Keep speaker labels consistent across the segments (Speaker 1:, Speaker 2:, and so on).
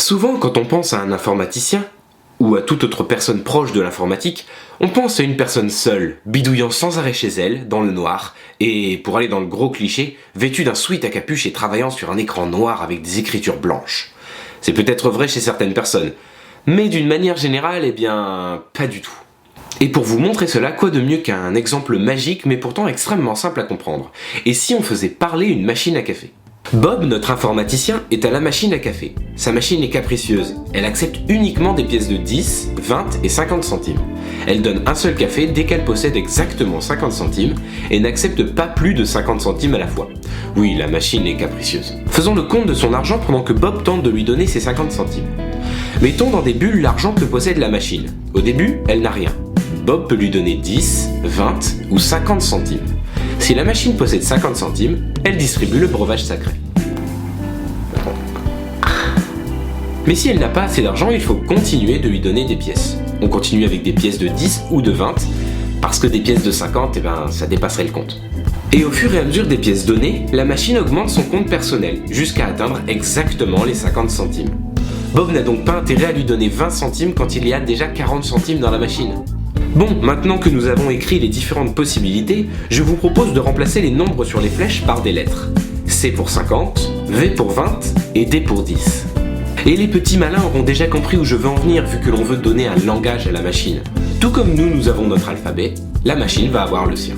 Speaker 1: Souvent, quand on pense à un informaticien, ou à toute autre personne proche de l'informatique, on pense à une personne seule, bidouillant sans arrêt chez elle, dans le noir, et, pour aller dans le gros cliché, vêtue d'un sweat à capuche et travaillant sur un écran noir avec des écritures blanches. C'est peut-être vrai chez certaines personnes, mais d'une manière générale, eh bien, pas du tout. Et pour vous montrer cela, quoi de mieux qu'un exemple magique, mais pourtant extrêmement simple à comprendre. Et si on faisait parler une machine à café ? Bob, notre informaticien, est à la machine à café. Sa machine est capricieuse. Elle accepte uniquement des pièces de 10, 20 et 50 centimes. Elle donne un seul café dès qu'elle possède exactement 50 centimes et n'accepte pas plus de 50 centimes à la fois. Oui, la machine est capricieuse. Faisons le compte de son argent pendant que Bob tente de lui donner ses 50 centimes. Mettons dans des bulles l'argent que possède la machine. Au début, elle n'a rien. Bob peut lui donner 10, 20 ou 50 centimes. Si la machine possède 50 centimes, elle distribue le breuvage sacré. Mais si elle n'a pas assez d'argent, il faut continuer de lui donner des pièces. On continue avec des pièces de 10 ou de 20, parce que des pièces de 50, ça dépasserait le compte. Et au fur et à mesure des pièces données, la machine augmente son compte personnel, jusqu'à atteindre exactement les 50 centimes. Bob n'a donc pas intérêt à lui donner 20 centimes quand il y a déjà 40 centimes dans la machine. Bon, maintenant que nous avons écrit les différentes possibilités, je vous propose de remplacer les nombres sur les flèches par des lettres. C pour 50, V pour 20 et D pour 10. Et les petits malins auront déjà compris où je veux en venir vu que l'on veut donner un langage à la machine. Tout comme nous avons notre alphabet, la machine va avoir le sien.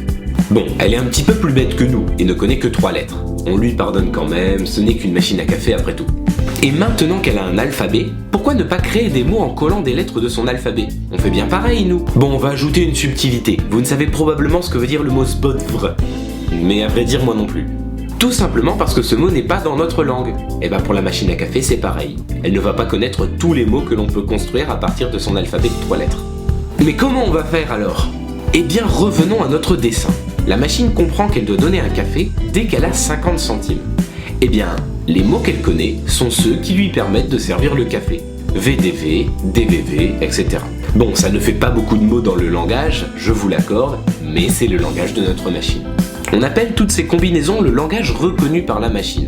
Speaker 1: Bon, elle est un petit peu plus bête que nous et ne connaît que 3 lettres. On lui pardonne quand même, ce n'est qu'une machine à café après tout. Et maintenant qu'elle a un alphabet, pourquoi ne pas créer des mots en collant des lettres de son alphabet ? On fait bien pareil, nous. Bon, on va ajouter une subtilité. Vous ne savez probablement ce que veut dire le mot sbodvr. Mais à vrai dire, moi non plus. Tout simplement parce que ce mot n'est pas dans notre langue. Et pour la machine à café, c'est pareil. Elle ne va pas connaître tous les mots que l'on peut construire à partir de son alphabet de 3 lettres. Mais comment on va faire alors ? Eh bien, revenons à notre dessin. La machine comprend qu'elle doit donner un café dès qu'elle a 50 centimes. Eh bien, les mots qu'elle connaît sont ceux qui lui permettent de servir le café. VDV, DVV, etc. Bon, ça ne fait pas beaucoup de mots dans le langage, je vous l'accorde, mais c'est le langage de notre machine. On appelle toutes ces combinaisons le langage reconnu par la machine.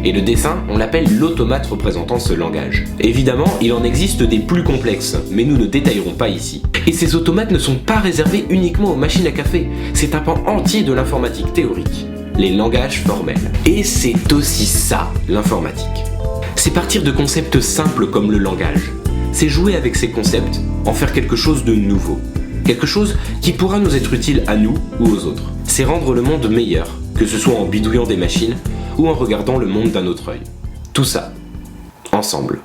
Speaker 1: Et le dessin, on l'appelle l'automate représentant ce langage. Évidemment, il en existe des plus complexes, mais nous ne détaillerons pas ici. Et ces automates ne sont pas réservés uniquement aux machines à café, c'est un pan entier de l'informatique théorique. Les langages formels. Et c'est aussi ça, l'informatique. C'est partir de concepts simples comme le langage. C'est jouer avec ces concepts, en faire quelque chose de nouveau. Quelque chose qui pourra nous être utile à nous ou aux autres. C'est rendre le monde meilleur, que ce soit en bidouillant des machines ou en regardant le monde d'un autre œil. Tout ça, ensemble.